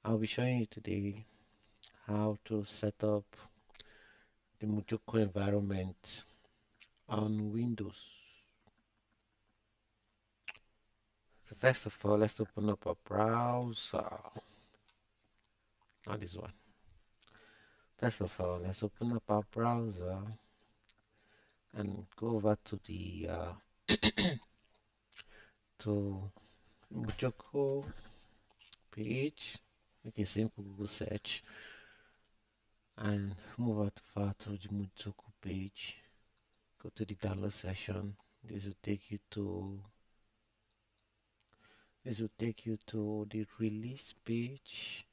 I'll be showing you today how to set up the MuJoCo environment on Windows. So first of all, let's open up a browser. Not this one. First of all, let's open up our browser and go over to the to MuJoCo page. Make a simple Google search and move out far to the MuJoCo page. Go to the download section. This will take you to the release page.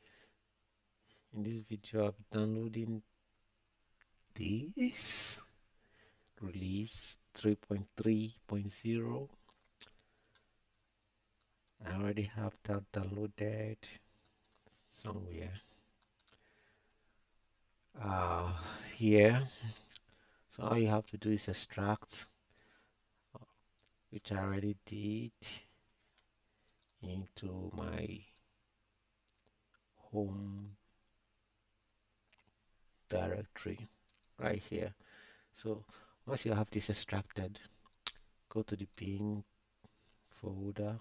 In this video, I'll be downloading this release 3.3.0. I already have that downloaded somewhere. Uh, Here. So all you have to do is extract, which I already did, into my home directory right here. So once you have this extracted, go to the bin folder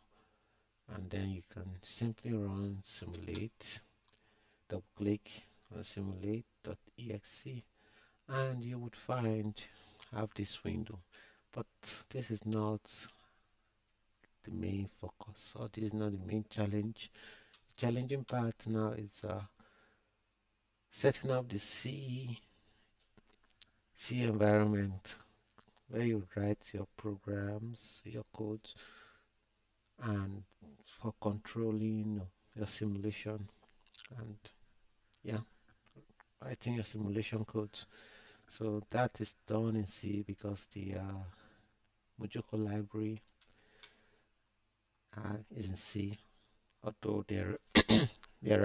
and then you can simply run simulate, double click on simulate.exe and you would have this window. But this is not the main focus, or this is not the main challenge. The challenging part now is setting up the C environment where you write your programs, your codes, and for controlling your simulation and yeah, writing your simulation codes. So that is done in C because the MuJoCo library is in C. Although there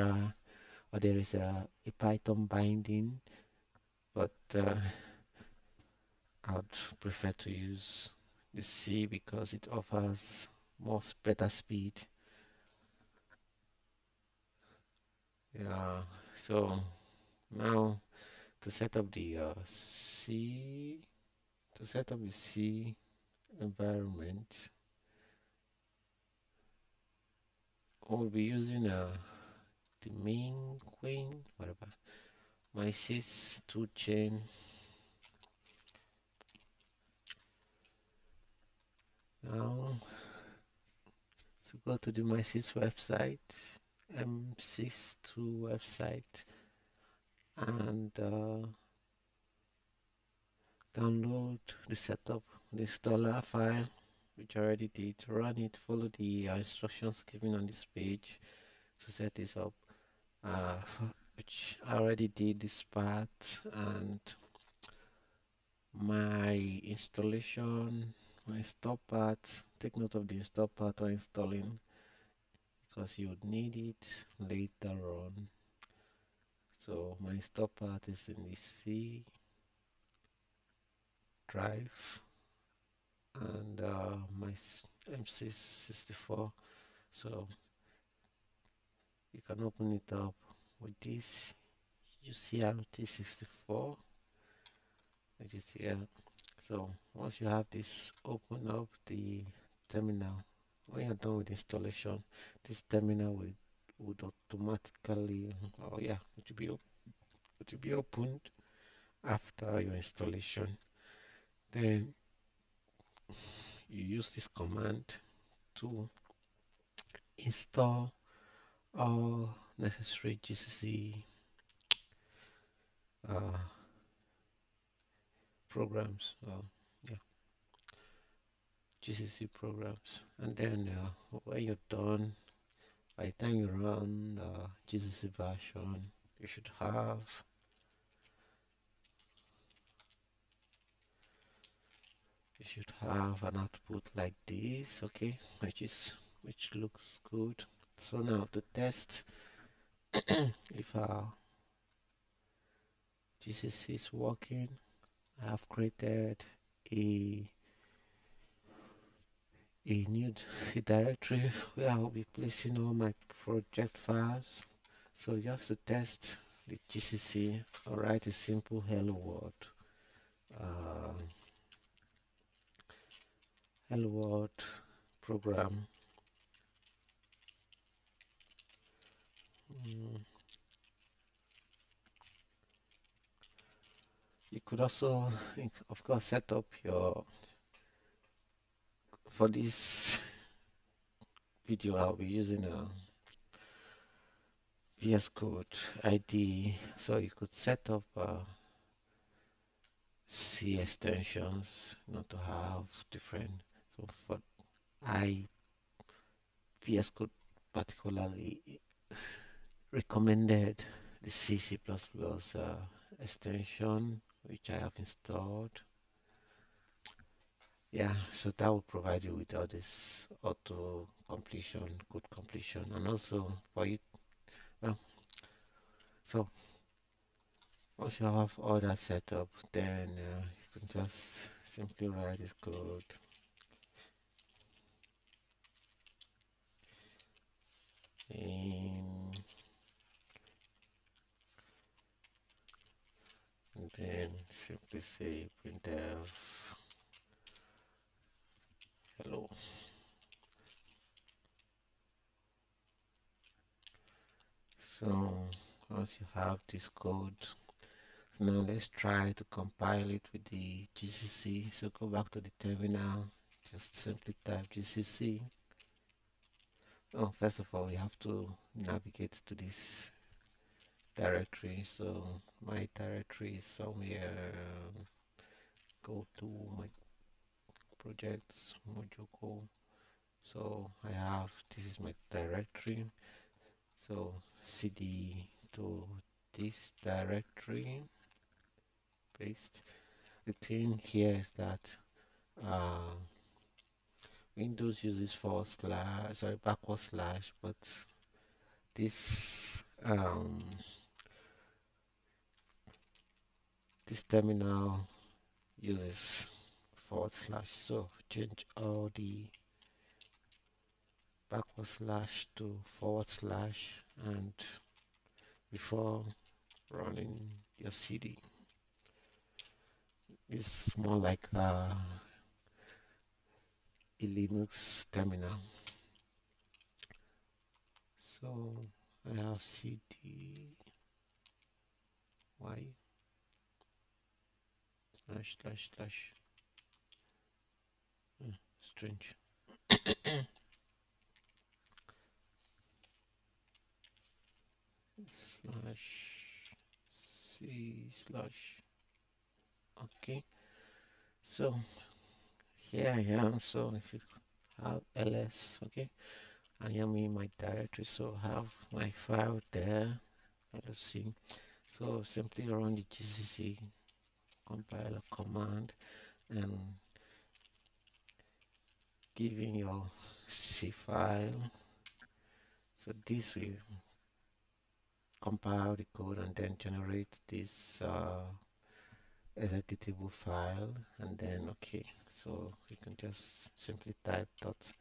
are or there is a Python binding, but I'd prefer to use the C because it offers better speed. Yeah. So now to set up the C environment, we'll be using the main queen, whatever, MySys 2 chain. Now to go to the MySys website, MSYS2 website, and download the setup, the installer file, which I already did. Run it, follow the instructions given on this page to set this up, which I already did this part, and my installation, my install part. Take note of the install part while installing because you would need it later on. So my install part is in the C drive and my MC64. So you can open it up with this UCRT64, which is here. So once you have this, open up the terminal. When you're done with installation, this terminal would automatically, oh yeah, it will be opened after your installation. Then you use this command to install all necessary GCC uh, programs. Yeah, GCC programs. And then when you're done, by the time you run GCC version, you should have an output like this, okay, which looks good. So now to test if our GCC is working, I have created a a new directory where I will be placing all my project files. So just to test the GCC, I'll write a simple uh, hello world program. Mm, You could also, of course, set up your, for this video, I'll be using a VS Code ID. So you could set up C extensions, to have different. So for I, VS Code particularly recommended the C++ extension, which I have installed. Yeah, so that will provide you with all this auto completion, code completion, and also for you. Well, so once you have all that set up, then you can just simply write this code in, and then simply say printf hello. So once you have this code, so now let's try to compile it with the GCC. So go back to the terminal, just simply type GCC. Oh, first of all, we have to navigate to this directory. So my directory is somewhere. Go to my projects, MuJoCo. So I have, this is my directory. So cd to this directory, paste. The thing here is that uh, Windows uses backward slash, but this terminal uses forward slash. So change all the backward slash to forward slash, and before running your CD, it's more like a Linux terminal. So I have cd y slash slash slash strange slash c slash. Okay, so here I am. So if you have ls, okay, I am in my directory, so I have my file there. Let's see. So simply run the gcc compiler command and giving your C file. So this will compile the code and then generate this executable file, and then okay. So you can just simply type dot.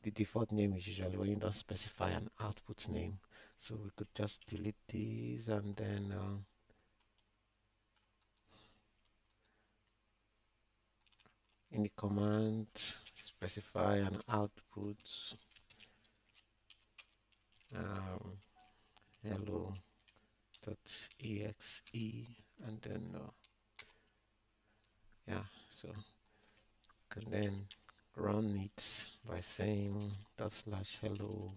The default name is usually when you don't specify an output name. So we could just delete these and then in the command specify an output um, hello.exe, and then yeah, so can then run it by saying dot slash hello.exe,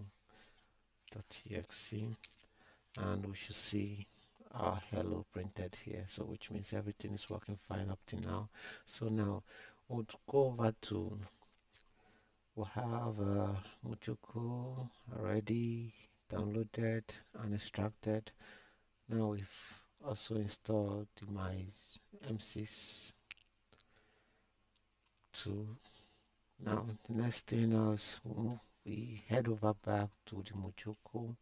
and we should see our hello printed here, so which means everything is working fine up to now. So now we'll go over to, we have MuJoCo already downloaded and extracted. Now we've also installed my MSYS tool. Now the next thing is we head over back to the MuJoCo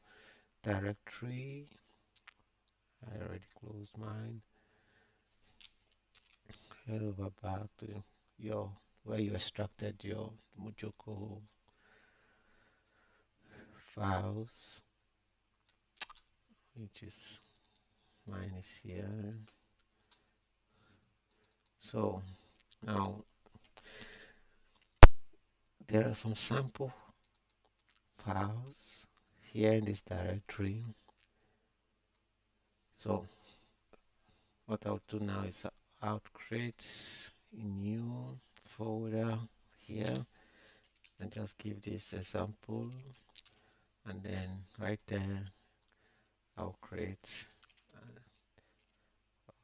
directory. I already closed mine. Head over back to your where you extracted your MuJoCo files. which is mine is here. So now there are some sample files here in this directory. So what I'll do now is I'll create a new folder here and just give this example, and then right there I'll create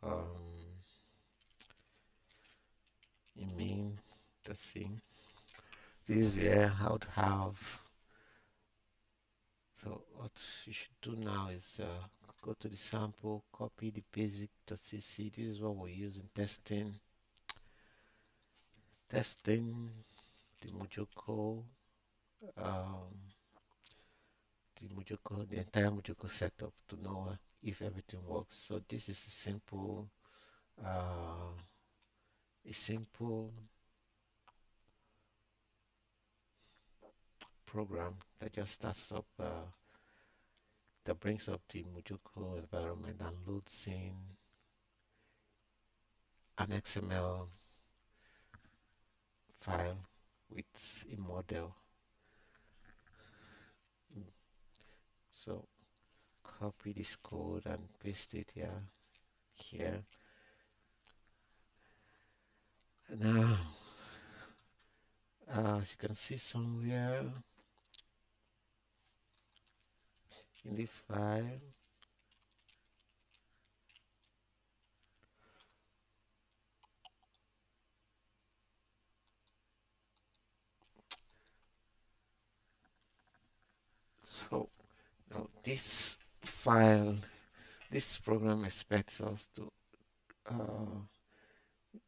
um, a main.c. This is where I would have. So what you should do now is go to the sample, copy the basic.cc. This is what we use in testing the MuJoCo, um, the entire MuJoCo setup to know if everything works. So this is uh, a simple program that just starts up, that brings up the MuJoCo environment and loads in an XML file with a model. So copy this code and paste it here. Now, as you can see somewhere in this file, so now this program expects us to uh,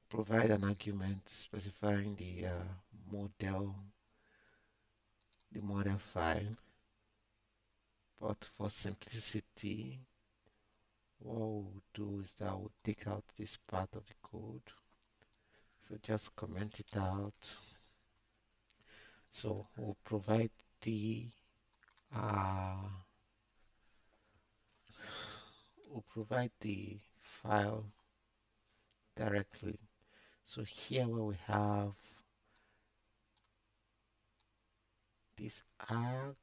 provide an argument specifying model, the model file. But for simplicity, what we'll do is that we'll take out this part of the code. So just comment it out. So we'll provide the uh, file directly. So here where we have this arg,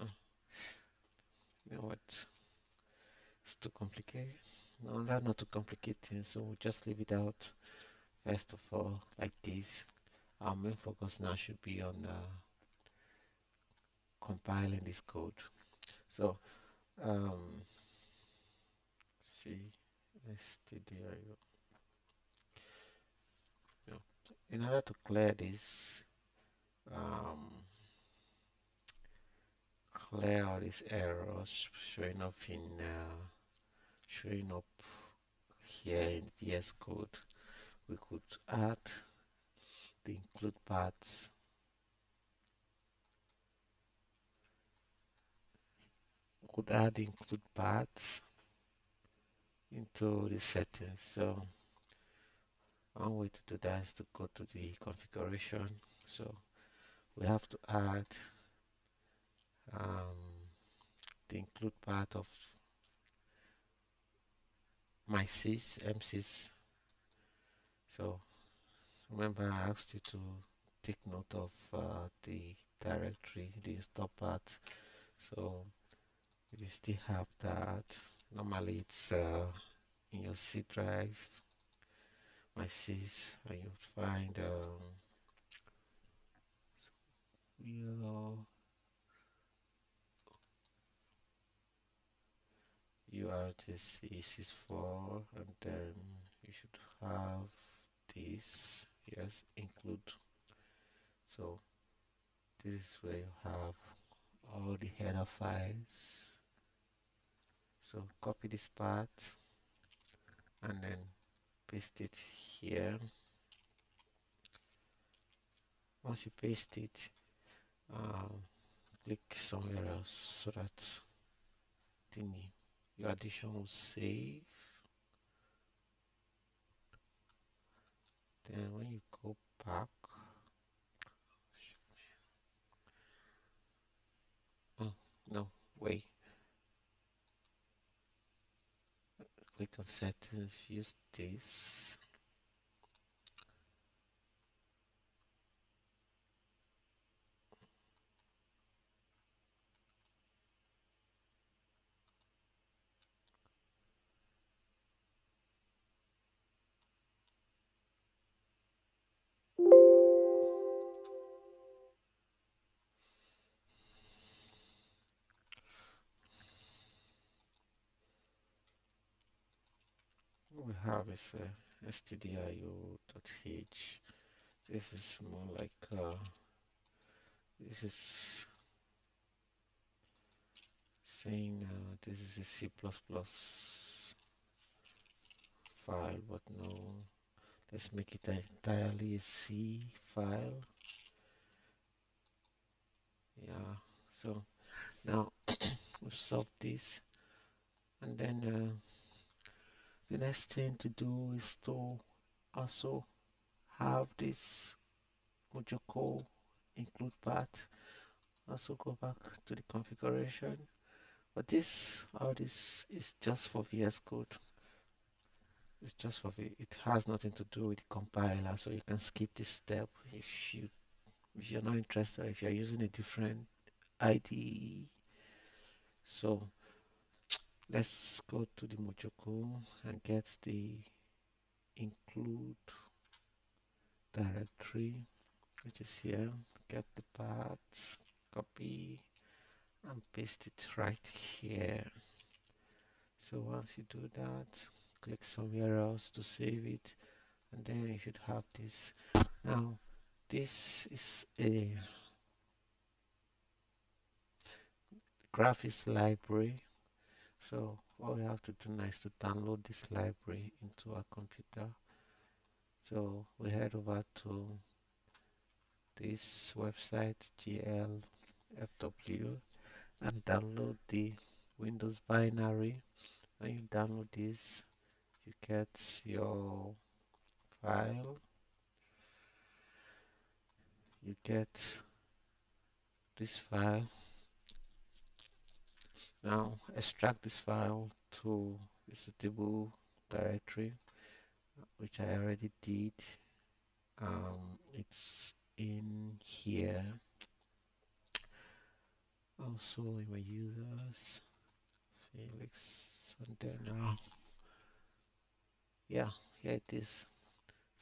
oh, you know what? It's too complicated. No, that's not too complicated. So we'll just leave it out first of all, like this. Our main focus now should be on compiling this code. So see, stdio. No. In order to clear this, um, clear all these errors showing up here in VS Code, we could add the include paths. We could add the include paths into the settings. So one way to do that is to go to the configuration. So we have to add um, the include path of MSYS. So remember I asked you to take note of the directory, the install path. So if you still have that, normally it's in your C drive, MySys, and you'll find your URTC64, and then you should have this, yes, include. So this is where you have all the header files. So copy this part and then paste it here. Once you paste it, um, click somewhere else so that your addition will save. Then when you go back, settings, use this. What we have is stdio.h. This is more like this is saying this is a C++ file, but no, let's make it entirely a C file. Yeah, so now we've solved this, and then the next thing to do is to also have this MuJoCo include path. Also go back to the configuration, but all this is just for VS Code. It's just for it has nothing to do with the compiler, so you can skip this step if you're not interested, if you're using a different IDE. So let's go to the MuJoCo and get the include directory, which is here. Get the path, copy, and paste it right here. So once you do that, click somewhere else to save it, and then you should have this. Now, this is a graphics library. So what we have to do now is to download this library into our computer. So we head over to this website, GLFW, and download the Windows binary. When you download this, you get your file. You get this file. Now extract this file to the suitable directory, which I already did. It's in here. Also in my users, Felix, and then yeah, here it is.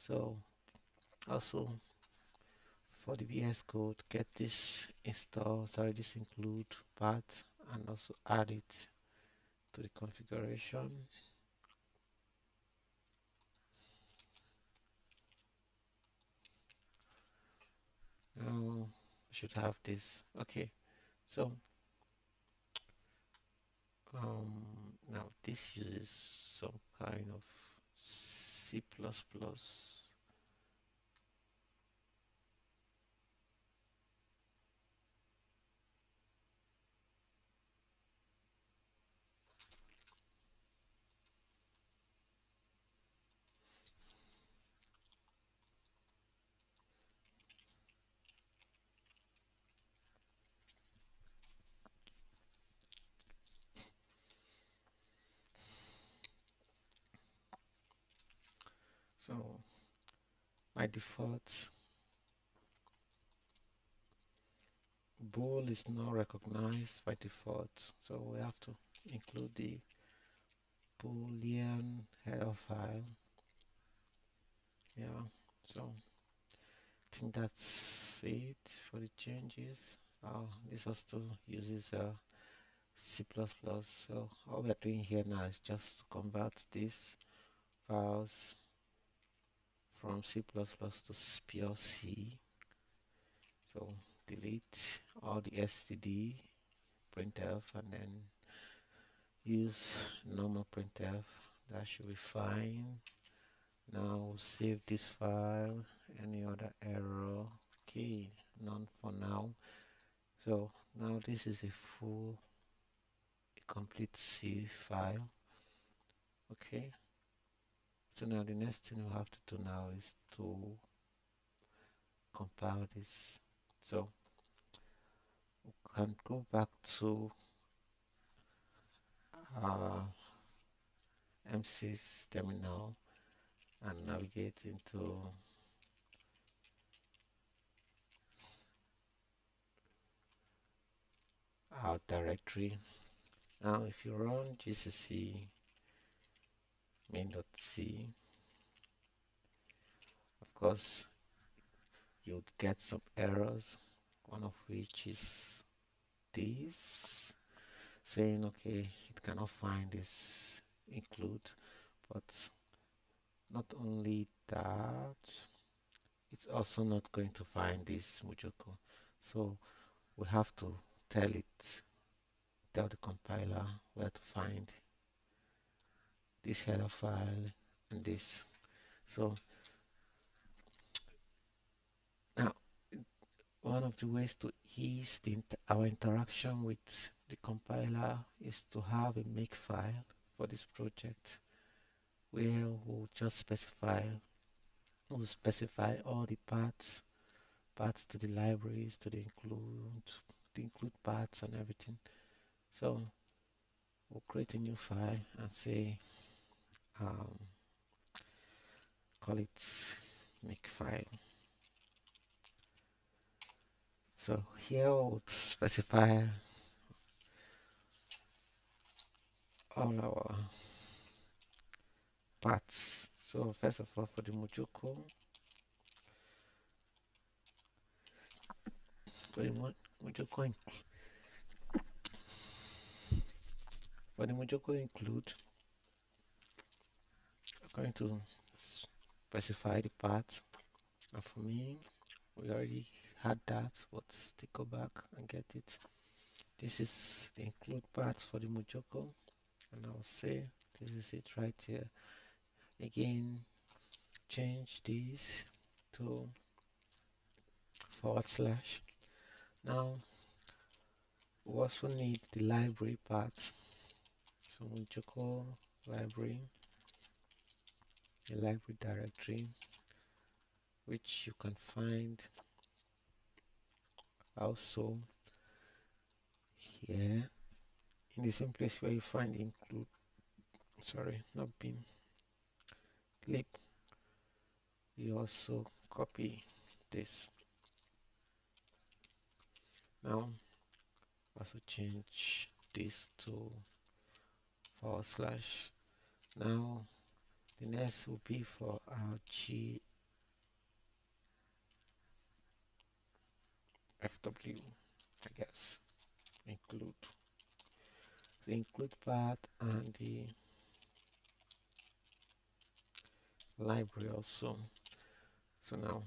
So also for the VS Code, get this install, sorry, this include path, and also add it to the configuration. Now I should have this. Okay, so now this uses some kind of C++. So by default, bool is not recognized by default. So we have to include the boolean header file. Yeah, so I think that's it for the changes. This also uses C++. So all we are doing here now is just to convert these files from C++ to pure C. So delete all the std, printf, and then use normal printf. That should be fine. Now we'll save this file. Any other error? Okay, none for now. So now this is a full, complete C file. Okay. So now the next thing we have to do now is to compile this. So we can go back to uh, MSYS terminal and navigate into our directory. Now, if you run gcc main.c, of course, you'd get some errors, one of which is this, saying, okay, it cannot find this include, but not only that, it's also not going to find this MuJoCo. So we have to tell the compiler where to find this header file and this. So now, one of the ways to ease our interaction with the compiler is to have a makefile for this project where we'll specify all the paths to the libraries, to the include paths and everything. So we'll create a new file and say, um, call it makefile. So here we'll specify all our paths. So first of all, for the MuJoCo, for the MuJoCo, for the MuJoCo include, we're going to specify the path. And for me, we already had that, but let's go back and get it. This is the include path for the MuJoCo, and I'll say this is it right here. Again, change this to /. Now we also need the library path. So MuJoCo library, a library directory, which you can find also here in the same place where you find include, sorry, not bin, lib. You also copy this. Now also change this to /. Now the next will be for our GFW, I guess. Include the include part and the library also. So now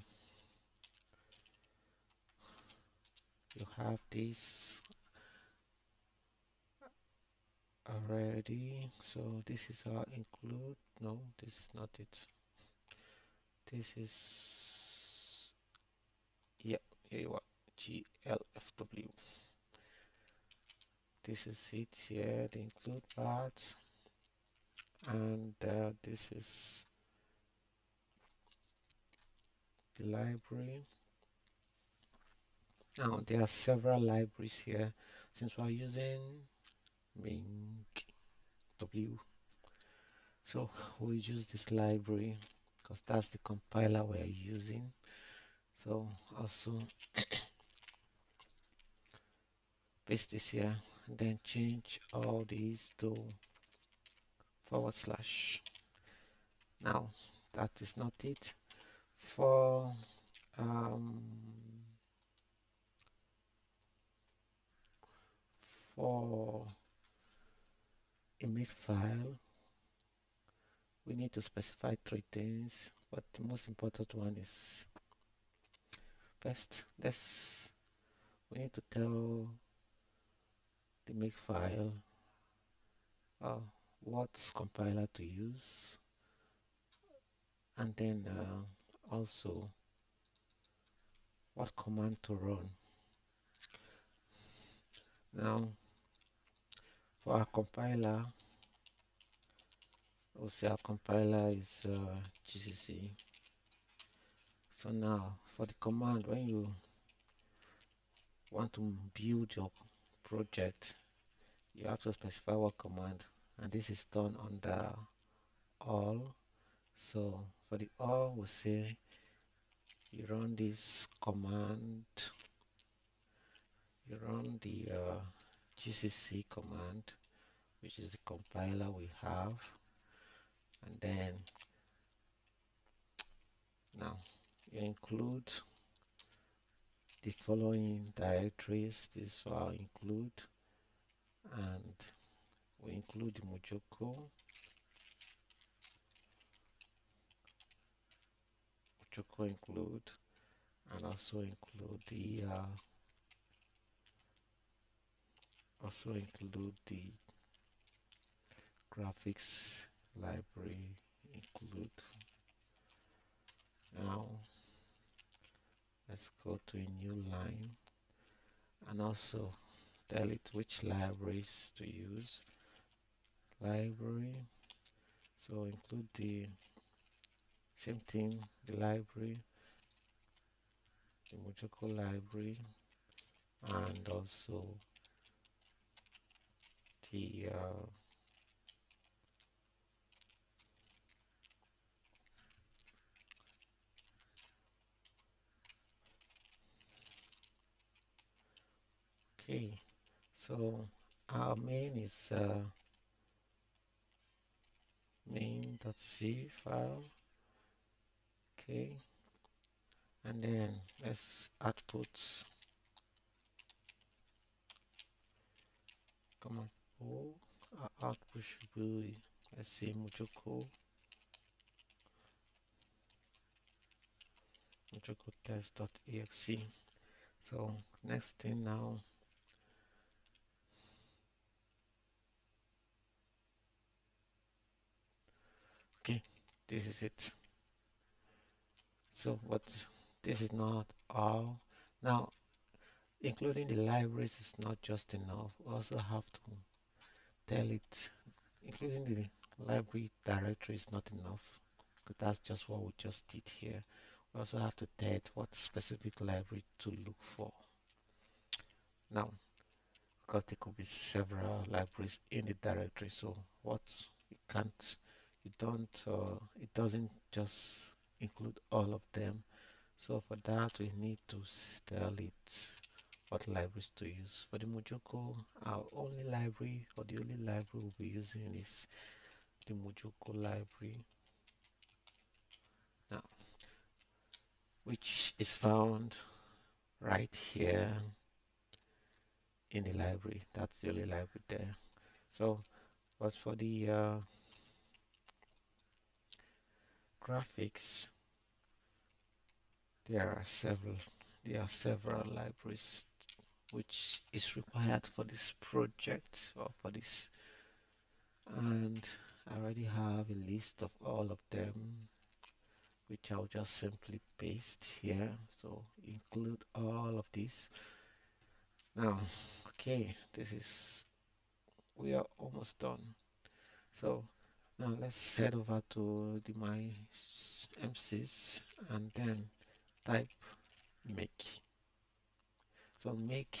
you have this already. So this is our include. No, this is not it. This is, yeah, here you are, GLFW. This is it here, the include part, and this is the library. Now there are several libraries here. Since we're using MinkW, so we'll use this library because that's the compiler we're using. So also paste this here and then change all these to /. Now that is not it. For um, for a makefile, we need to specify three things, but the most important one is first, we need to tell the makefile what compiler to use, and then also what command to run. Now, for our compiler, we'll say our compiler is GCC. So now, for the command, when you want to build your project, you have to specify what command, and this is done under all. So for the all, we say you run this command, you run the GCC command, which is the compiler we have, and then now you include the following directories. This will include, and we include the MuJoCo include, and also include the graphics library include. Now let's go to a new line and also tell it which libraries to use. Library, so include the same thing, the library, the MuJoCo library, and also the okay. So our main is main.c file. Okay, and then let's output command O. Our output should be, let's say, MuJoCo test.exe. So next thing now, okay, this is it. So what, this is not all. Now, including the libraries is not just enough. We also have to tell it, including the library directory is not enough. That's just what we just did here. We also have to tell it what specific library to look for. Now, because there could be several libraries in the directory, so what you can't, you don't, it doesn't just include all of them. So for that, we need to tell it what libraries to use. For the MuJoCo, our only library, or the only library we'll be using is the MuJoCo library now, which is found right here in the library. That's the only library there. So, but for the graphics, there are several libraries which is required for this project or for this, and I already have a list of all of them, which I'll just simply paste here. So include all of these. Now, okay, we are almost done. So now let's head over to the my MSYS and then type make. So make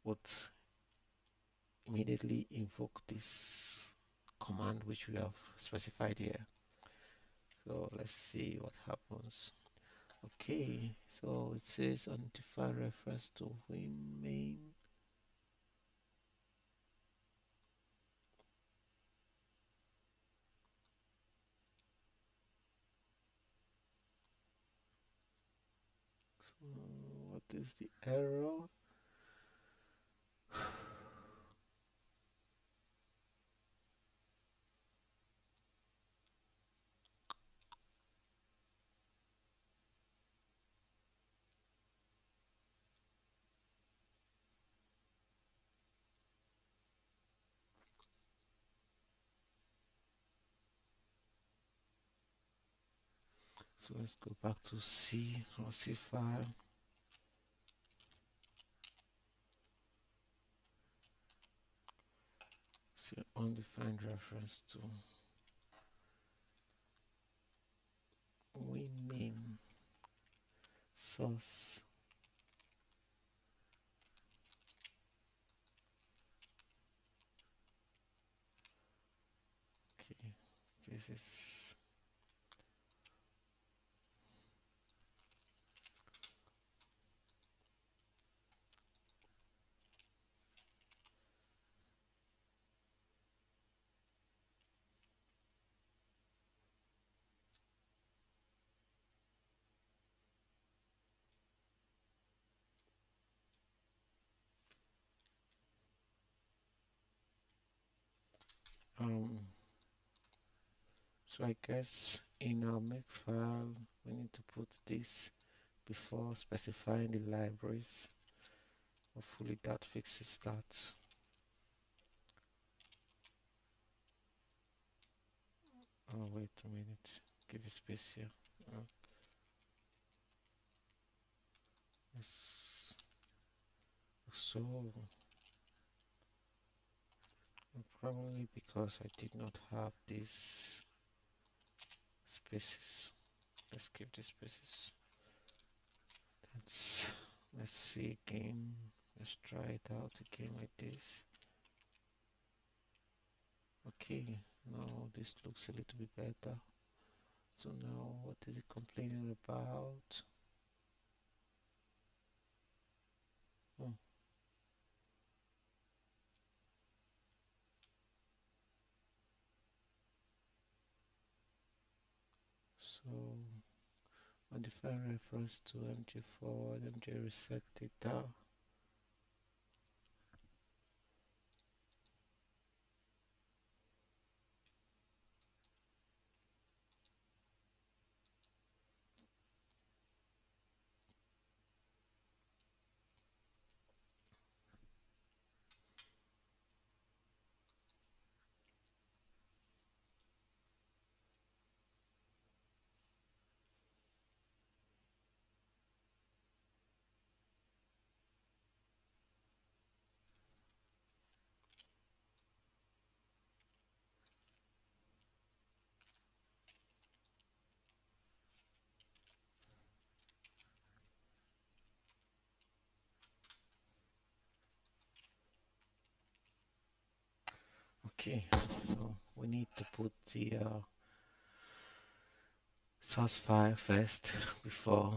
would immediately invoke this command which we have specified here. So let's see what happens. Okay, so it says identify reference to win main. So what is the error? So let's go back to C or C file. So undefined reference to win main source. Okay, this This is um so I guess in our makefile we need to put this before specifying the libraries. Hopefully that fixes that. Oh, wait a minute. Give a space here. Uh, yes. So, probably because I did not have these spaces. Let's keep the spaces. Let's see again. Let's try it out again with this. Okay, now this looks a little bit better. So now what is it complaining about? Oh, so modify reference to MG forward, MG reset data. Okay, so we need to put the source file first before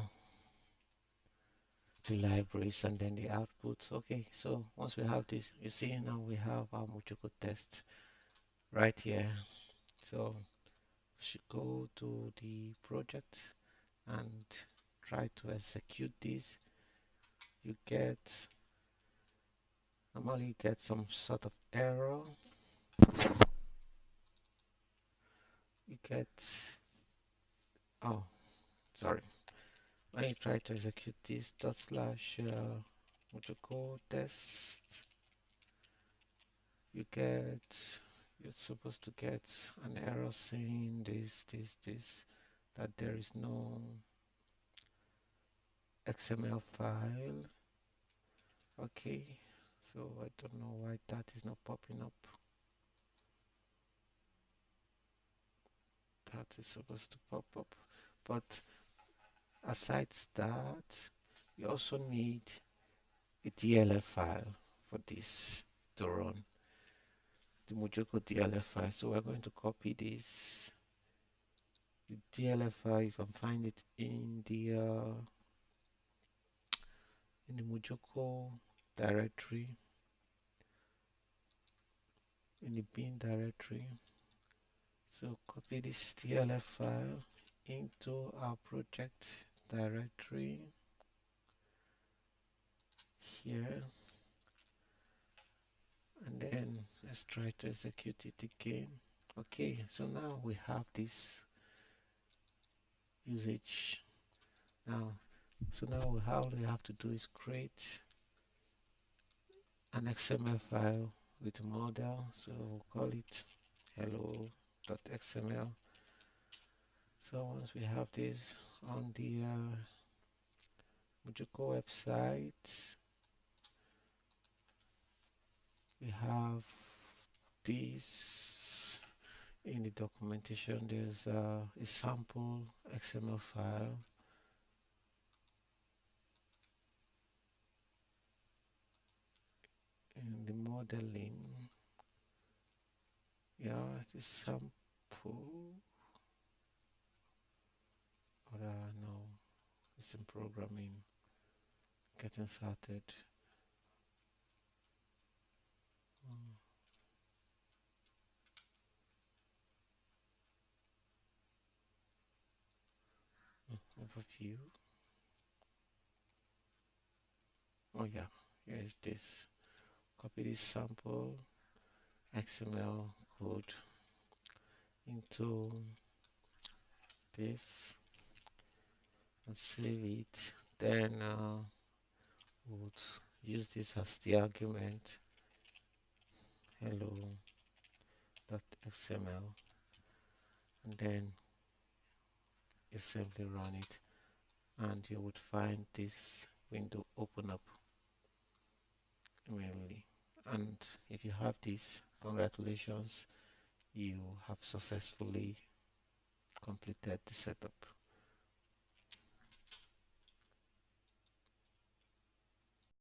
the libraries and then the outputs. Okay, so once we have this, you see now we have our MuJoCo test right here. So we should go to the project and try to execute this. You get normally you get some sort of error. You get oh sorry. When you try to execute this dot slash MuJoCo test, you get you're supposed to get an error saying this that there is no XML file. Okay, so I don't know why that is not popping up. That is supposed to pop up, but aside that, you also need a DLF file for this to run, the MuJoCo DLF file. So we're going to copy this. The DLF file, you can find it in the MuJoCo directory, in the bin directory. So copy this TLF file into our project directory here, and then let's try to execute it again. Okay, so now we have this usage. Now, so now all we have to do is create an XML file with a model. So we'll call it hello.xml. So once we have this on the MuJoCo website, we have this in the documentation. There's a sample XML file. In the modeling, yeah, the sample no, it's in programming. Getting started. Mm, Overview. Oh yeah, here is this. Copy this sample XML code into this and save it. Then we'll use this as the argument hello.xml, and then you simply run it and you would find this window open up immediately. And if you have this, congratulations, you have successfully completed the setup.